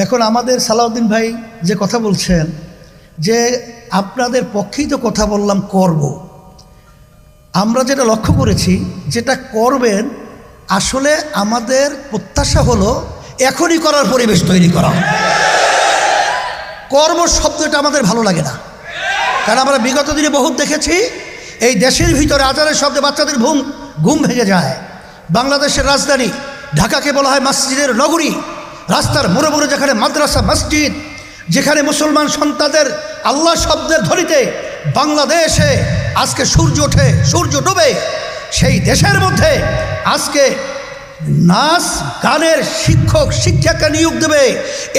এখন আমাদের সালাউদ্দিন ভাই যে কথা বলছেন যে আপনাদের পক্ষেই তো কথা বললাম করব, আমরা যেটা লক্ষ্য করেছি যেটা করবেন আসলে আমাদের প্রত্যাশা হলো এখনই করার পরিবেশ তৈরি করা। কর্ম শব্দটা আমাদের ভালো লাগে না, কারণ আমরা বিগত দিনে বহুত দেখেছি এই দেশের ভিতরে আজানের শব্দে বাচ্চাদের ঘুম ভেঙে যায়। বাংলাদেশের রাজধানী ঢাকাকে বলা হয় মসজিদের নগরী। রাস্তার মোড়ে মোড়ে যেখানে মাদ্রাসা মসজিদ, যেখানে মুসলমান সন্তানদের আল্লাহ শব্দের ধ্বনিতে বাংলাদেশে আজকে সূর্য ওঠে সূর্য ডুবে, সেই দেশের মধ্যে আজকে নাচ গানের শিক্ষক শিক্ষাকে নিয়োগ দেবে,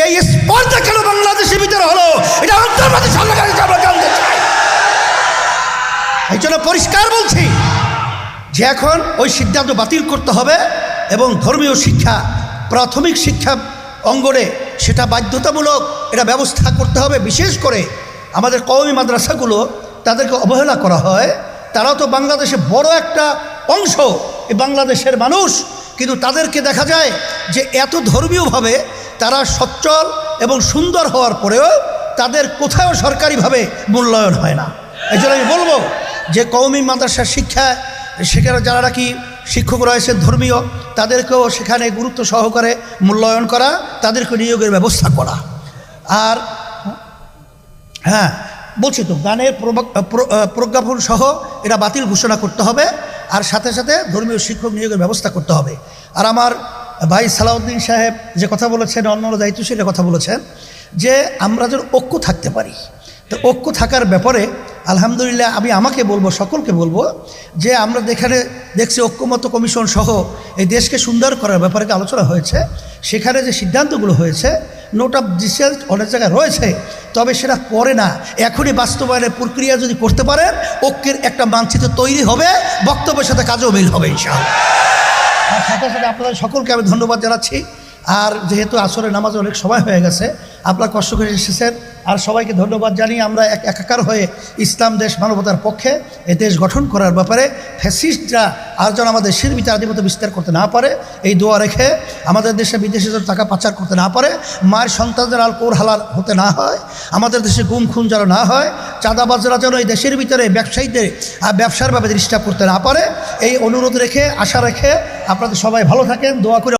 এই স্পর্ধা কেন বাংলাদেশের ভিতরে হলো এটা অন্তর্বর্তী সরকারের কাছে আমরা জানতে চাই। এই জন্য পরিষ্কার বলছি যে এখন ওই সিদ্ধান্ত বাতিল করতে হবে এবং ধর্মীয় শিক্ষা প্রাথমিক শিক্ষা অঙ্গনে সেটা বাধ্যতামূলক এটা ব্যবস্থা করতে হবে। বিশেষ করে আমাদের কওমি মাদ্রাসাগুলো তাদেরকে অবহেলা করা হয়। তারাও তো বাংলাদেশে বড় একটা অংশ এই বাংলাদেশের মানুষ, কিন্তু তাদেরকে দেখা যায় যে এত ধর্মীয়ভাবে তারা সচ্ছল এবং সুন্দর হওয়ার পরেও তাদের কোথাও সরকারিভাবে মূল্যায়ন হয় না। এই জন্য আমি বলবো যে কওমি মাদ্রাসার শিক্ষা সেখানে যারা নাকি শিক্ষক রয়েছেন ধর্মীয়, তাদেরকেও সেখানে গুরুত্ব সহকারে মূল্যায়ন করা, তাদেরকে নিয়োগের ব্যবস্থা করা। আর হ্যাঁ বলছি তো, গানের প্রজ্ঞাপন সহ এটা বাতিল ঘোষণা করতে হবে, আর সাথে সাথে ধর্মীয় শিক্ষক নিয়োগের ব্যবস্থা করতে হবে। আর আমার ভাই সালাউদ্দিন সাহেব যে কথা বলেছেন, অন্যান্য দায়িত্বশীলের কথা বলেছেন যে আমরা যেন ঐক্য থাকতে পারি। তো ঐক্য থাকার ব্যাপারে আলহামদুলিল্লাহ আমি আমাকে বলবো, সকলকে বলবো যে আমরা দেখছি ঐক্যমত্য কমিশন সহ এই দেশকে সুন্দর করার ব্যাপারে আলোচনা হয়েছে। সেখানে যে সিদ্ধান্তগুলো হয়েছে নোট অফ ডিসেন্ট অনেক জায়গায় রয়েছে, তবে সেটা করে না। এখনই বাস্তবায়নের প্রক্রিয়া যদি করতে পারেন ঐক্যের একটা মানচিত্র তৈরি হবে, বক্তব্যের সাথে কাজও মিল হবে ইনশাআল্লাহ। আর সাথে সাথে আপনাদের সকলকে আমি ধন্যবাদ জানাচ্ছি। আর যেহেতু আসরের নামাজ অনেক সময় হয়ে গেছে, আপনারা কষ্ট করে এসেছেন, আর সবাইকে ধন্যবাদ জানিয়ে আমরা একাকার হয়ে ইসলাম দেশ মানবতার পক্ষে এ দেশ গঠন করার ব্যাপারে ফ্যাসিস্টরা আর যেন আমাদের দেশের ভিতরে আধিপত্য বিস্তার করতে না পারে এই দোয়া রেখে, আমাদের দেশে বিদেশে যেন টাকা পাচার করতে না পারে, মায়ের সন্তানদের আলকোহল হালাল হতে না হয়, আমাদের দেশে গুম খুন যেন না হয়, চাঁদাবাজরা যেন এই দেশের ভিতরে ব্যবসায়ীদের ব্যবসার ভাবে ডিস্টার্ব করতে না পারে, এই অনুরোধ রেখে আশা রেখে আপনাদের সবাই ভালো থাকেন, দোয়া করে